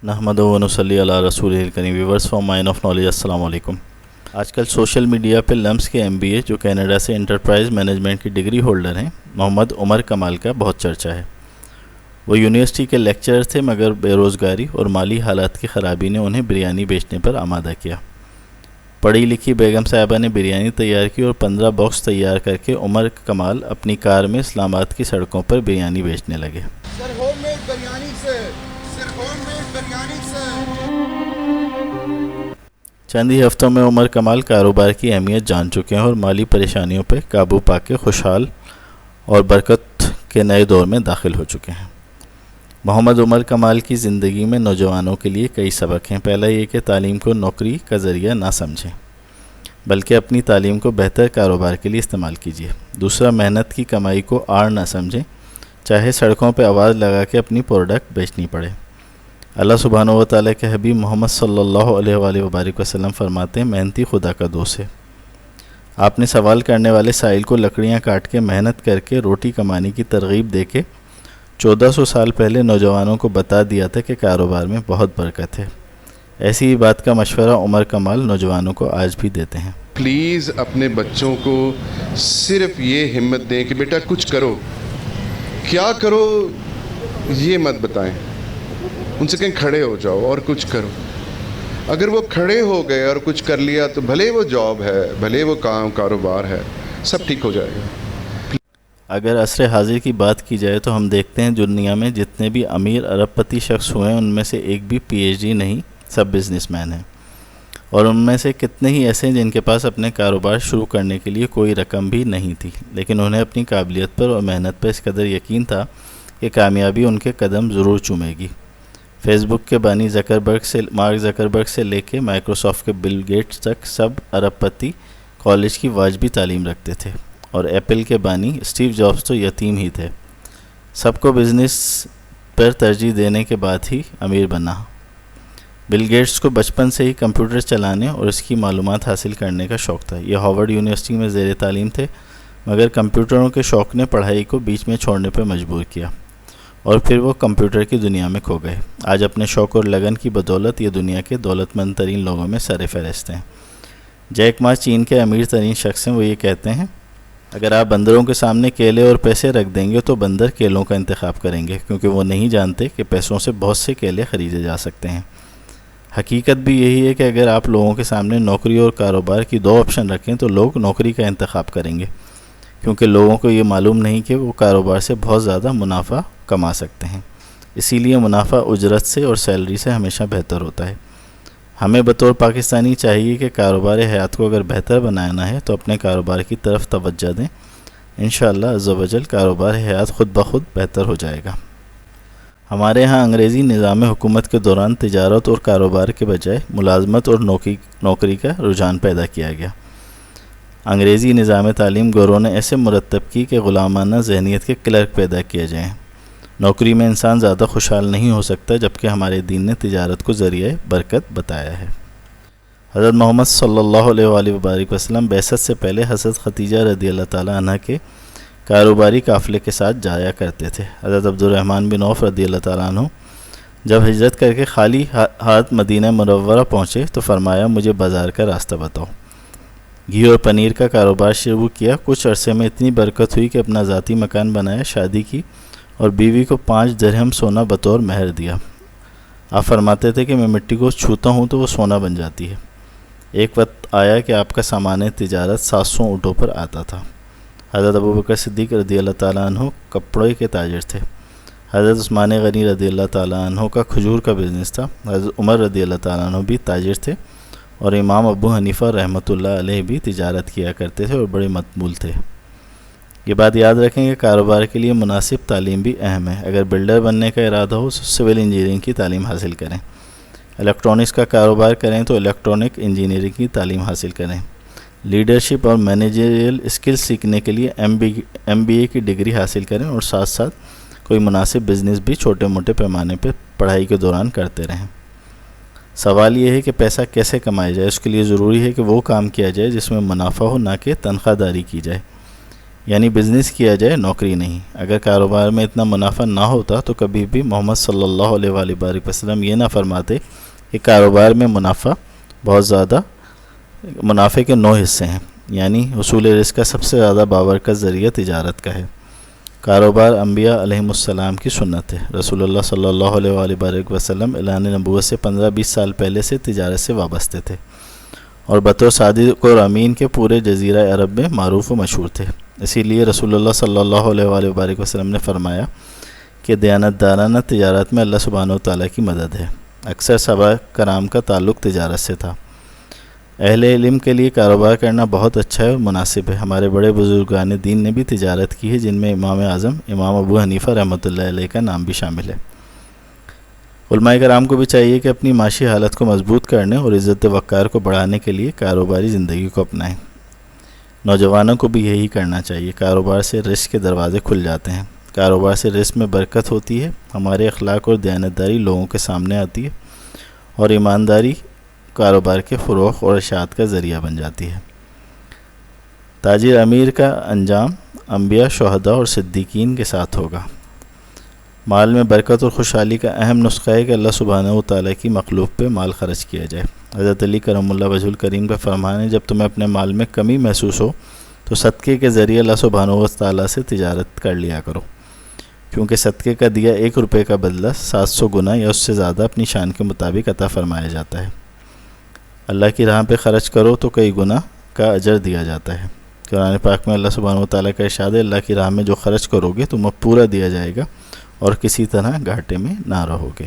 نحمد و نصلی علی رسول الکریم. Viewers from mine of knowledge, السلام علیکم. آج کل سوشل میڈیا پہ لمس کے MBA جو کینیڈا سے انٹرپرائز مینجمنٹ کی ڈگری ہولڈر ہیں محمد عمر کمال کا بہت چرچا ہے. وہ یونیورسٹی کے لیکچرر تھے مگر بے روزگاری اور مالی حالات کی خرابی نے انہیں بریانی بیچنے پر آمادہ کیا. پڑھی لکھی بیگم صاحبہ نے بریانی تیار کی اور 15 باکس تیار کر کے عمر کمال اپنی کار میں اسلام آباد کی سڑکوں پر بریانی بیچنے لگے. چند ہی ہفتوں میں عمر کمال کاروبار کی اہمیت جان چکے ہیں اور مالی پریشانیوں پہ قابو پا کے خوشحال اور برکت کے نئے دور میں داخل ہو چکے ہیں. محمد عمر کمال کی زندگی میں نوجوانوں کے لیے کئی سبق ہیں. پہلا یہ کہ تعلیم کو نوکری کا ذریعہ نہ سمجھیں بلکہ اپنی تعلیم کو بہتر کاروبار کے لیے استعمال کیجیے. دوسرا، محنت کی کمائی کو آڑ نہ سمجھیں چاہے سڑکوں پہ آواز لگا کے اپنی پروڈکٹ بیچنی پڑے. اللہ سبحانہ و تعالیٰ کے حبیب محمد صلی اللہ علیہ وآلہ وبارک وسلم فرماتے ہیں محنتی خدا کا دوست ہے. آپ نے سوال کرنے والے سائل کو لکڑیاں کاٹ کے محنت کر کے روٹی کمانے کی ترغیب دے کے 1400 سال پہلے نوجوانوں کو بتا دیا تھا کہ کاروبار میں بہت برکت ہے. ایسی ہی بات کا مشورہ عمر کمال نوجوانوں کو آج بھی دیتے ہیں. پلیز اپنے بچوں کو صرف یہ ہمت دیں کہ بیٹا کچھ کرو. کیا کرو یہ مت بتائیں، ان سے کہیں کھڑے ہو جاؤ اور کچھ کرو. اگر وہ کھڑے ہو گئے اور کچھ کر لیا تو بھلے وہ جاب ہے، بھلے وہ کاروبار ہے، سب ٹھیک ہو جائے گا. اگر عصر حاضر کی بات کی جائے تو ہم دیکھتے ہیں دنیا میں جتنے بھی امیر ارب پتی شخص ہوئے ہیں ان میں سے ایک بھی PhD نہیں، سب بزنس مین ہیں. اور ان میں سے کتنے ہی ایسے ہیں جن کے پاس اپنے کاروبار شروع کرنے کے لیے کوئی رقم بھی نہیں تھی، لیکن انہیں اپنی قابلیت پر اور محنت پر اس قدر یقین تھا کہ کامیابی ان کے قدم ضرور چومے گی. فیس بک کے بانی مارک زکربرگ سے لے کے مائیکروسافٹ کے بل گیٹس تک سب ارب پتی کالج کی واجبی تعلیم رکھتے تھے. اور ایپل کے بانی اسٹیو جابز تو یتیم ہی تھے. سب کو بزنس پر ترجیح دینے کے بعد ہی امیر بنا. بل گیٹس کو بچپن سے ہی کمپیوٹر چلانے اور اس کی معلومات حاصل کرنے کا شوق تھا. یہ ہارورڈ یونیورسٹی میں زیر تعلیم تھے مگر کمپیوٹروں کے شوق نے پڑھائی کو بیچ میں چھوڑنے پر مجبور کیا اور پھر وہ کمپیوٹر کی دنیا میں کھو گئے. آج اپنے شوق اور لگن کی بدولت یہ دنیا کے دولت مند ترین لوگوں میں سر فہرست ہیں. جیک ما چین کے امیر ترین شخص ہیں. وہ یہ کہتے ہیں اگر آپ بندروں کے سامنے کیلے اور پیسے رکھ دیں گے تو بندر کیلوں کا انتخاب کریں گے کیونکہ وہ نہیں جانتے کہ پیسوں سے بہت سے کیلے خریدے جا سکتے ہیں. حقیقت بھی یہی ہے کہ اگر آپ لوگوں کے سامنے نوکری اور کاروبار کی 2 آپشن رکھیں تو لوگ نوکری کا انتخاب کریں گے کیونکہ لوگوں کو یہ معلوم نہیں کہ وہ کاروبار سے بہت زیادہ منافع کما سکتے ہیں. اسی لیے منافع اجرت سے اور سیلری سے ہمیشہ بہتر ہوتا ہے. ہمیں بطور پاکستانی چاہیے کہ کاروبار حیات کو اگر بہتر بنانا ہے تو اپنے کاروبار کی طرف توجہ دیں. انشاءاللہ عز و جل کاروبار حیات خود بخود بہتر ہو جائے گا. ہمارے ہاں انگریزی نظام حکومت کے دوران تجارت اور کاروبار کے بجائے ملازمت اور نوکری کا رجحان پیدا کیا گیا. انگریزی نظام تعلیم گوروں نے ایسے مرتب کی کہ غلامانہ ذہنیت کے کلرک پیدا کیے جائیں. نوکری میں انسان زیادہ خوشحال نہیں ہو سکتا جبکہ ہمارے دین نے تجارت کو ذریعہ برکت بتایا ہے. حضرت محمد صلی اللہ علیہ وآلہ وبارک وسلم بعثت سے پہلے حضرت خدیجہ رضی اللہ تعالیٰ عنہ کے کاروباری قافلے کے ساتھ جایا کرتے تھے. حضرت عبد الرحمن بن عوف رضی اللہ تعالیٰ عنہ جب ہجرت کر کے خالی ہاتھ مدینہ منورہ پہنچے تو فرمایا مجھے بازار کا راستہ بتاؤ. گھی اور پنیر کا کاروبار شروع کیا. کچھ عرصے میں اتنی برکت ہوئی کہ اپنا ذاتی مکان بنایا، شادی کی اور بیوی کو 5 درہم سونا بطور مہر دیا. آپ فرماتے تھے کہ میں مٹی کو چھوتا ہوں تو وہ سونا بن جاتی ہے. ایک وقت آیا کہ آپ کا سامان تجارت 700 اونٹوں پر آتا تھا. حضرت ابوبکر صدیق رضی اللہ تعالیٰ عنہ کپڑے کے تاجر تھے. حضرت عثمان غنی رضی اللہ تعالیٰ عنہ کا کھجور کا بزنس تھا. حضرت عمر رضی اللہ تعالیٰ عنہ بھی تاجر تھے اور امام ابو حنیفہ رحمۃ اللہ علیہ بھی تجارت کیا کرتے تھے اور بڑے مقبول تھے. یہ بات یاد رکھیں کہ کاروبار کے لیے مناسب تعلیم بھی اہم ہے. اگر بلڈر بننے کا ارادہ ہو تو سول انجینئرنگ کی تعلیم حاصل کریں. الیکٹرانکس کا کاروبار کریں تو الیکٹرانک انجینئرنگ کی تعلیم حاصل کریں. لیڈرشپ اور مینیجریل اسکلز سیکھنے کے لیے MBA کی ڈگری حاصل کریں اور ساتھ ساتھ کوئی مناسب بزنس بھی چھوٹے موٹے پیمانے پر پڑھائی کے دوران کرتے رہیں. سوال یہ ہے کہ پیسہ کیسے کمایا جائے. اس کے لیے ضروری ہے کہ وہ کام کیا جائے جس میں منافع ہو، نہ کہ تنخواہ داری کی جائے. یعنی بزنس کیا جائے، نوکری نہیں۔ اگر کاروبار میں اتنا منافع نہ ہوتا تو کبھی بھی محمد صلی اللہ علیہ وآلہ وسلم یہ نہ فرماتے کہ کاروبار میں منافع بہت زیادہ، منافع کے 9 حصے ہیں، یعنی حصول رزق کا سب سے زیادہ بابرکت ذریعہ تجارت کا ہے۔ کاروبار انبیاء علیہم السلام کی سنت ہے۔ رسول اللہ صلی اللہ علیہ وآلہ وسلم اعلان نبوت سے 15-20 سال پہلے سے تجارت سے وابستہ تھے اور بطور صادق اور امین کے پورے جزیرہ عرب میں معروف و مشہور تھے۔ اسی لیے رسول اللہ صلی اللہ علیہ وآلہ وسلم نے فرمایا کہ دیانتدارانہ تجارت میں اللہ سبحانہ و تعالیٰ کی مدد ہے۔ اکثر صحابہ کرام کا تعلق تجارت سے تھا۔ اہل علم کے لیے کاروبار کرنا بہت اچھا ہے اور مناسب ہے۔ ہمارے بڑے بزرگان دین نے بھی تجارت کی ہے، جن میں امام اعظم امام ابو حنیفہ رحمۃ اللہ علیہ کا نام بھی شامل ہے۔ علماء کرام کو بھی چاہیے کہ اپنی معاشی حالت کو مضبوط کرنے اور عزت وقار کو بڑھانے کے لیے کاروباری زندگی کو اپنائیں۔ نوجوانوں کو بھی یہی کرنا چاہیے۔ کاروبار سے رزق کے دروازے کھل جاتے ہیں، کاروبار سے رزق میں برکت ہوتی ہے، ہمارے اخلاق اور دیانتداری لوگوں کے سامنے آتی ہے اور ایمانداری کاروبار کے فروغ اور اشاعت کا ذریعہ بن جاتی ہے۔ تاجر امیر کا انجام انبیاء، شہداء اور صدیقین کے ساتھ ہوگا۔ مال میں برکت اور خوشحالی کا اہم نسخہ ہے کہ اللہ سبحانہ و تعالیٰ کی مخلوق پہ مال خرچ کیا جائے۔ حضرت علی کرم اللہ وجہ الکریم کا فرمان ہے، جب تمہیں اپنے مال میں کمی محسوس ہو تو صدقے کے ذریعے اللہ سبحانہ و تعالیٰ سے تجارت کر لیا کرو، کیونکہ صدقے کا دیا 1 روپے کا بدلہ 700 گنا یا اس سے زیادہ اپنی شان کے مطابق عطا فرمایا جاتا ہے۔ اللہ کی راہ پہ خرچ کرو تو کئی گنا کا اجر دیا جاتا ہے۔ قرآن پاک میں اللہ سبحانہ و تعالیٰ کا ارشاد ہے، اللہ کی راہ میں جو خرچ کرو گے تمہیں پورا دیا جائے گا اور کسی طرح گھاٹے میں نہ رہو گے۔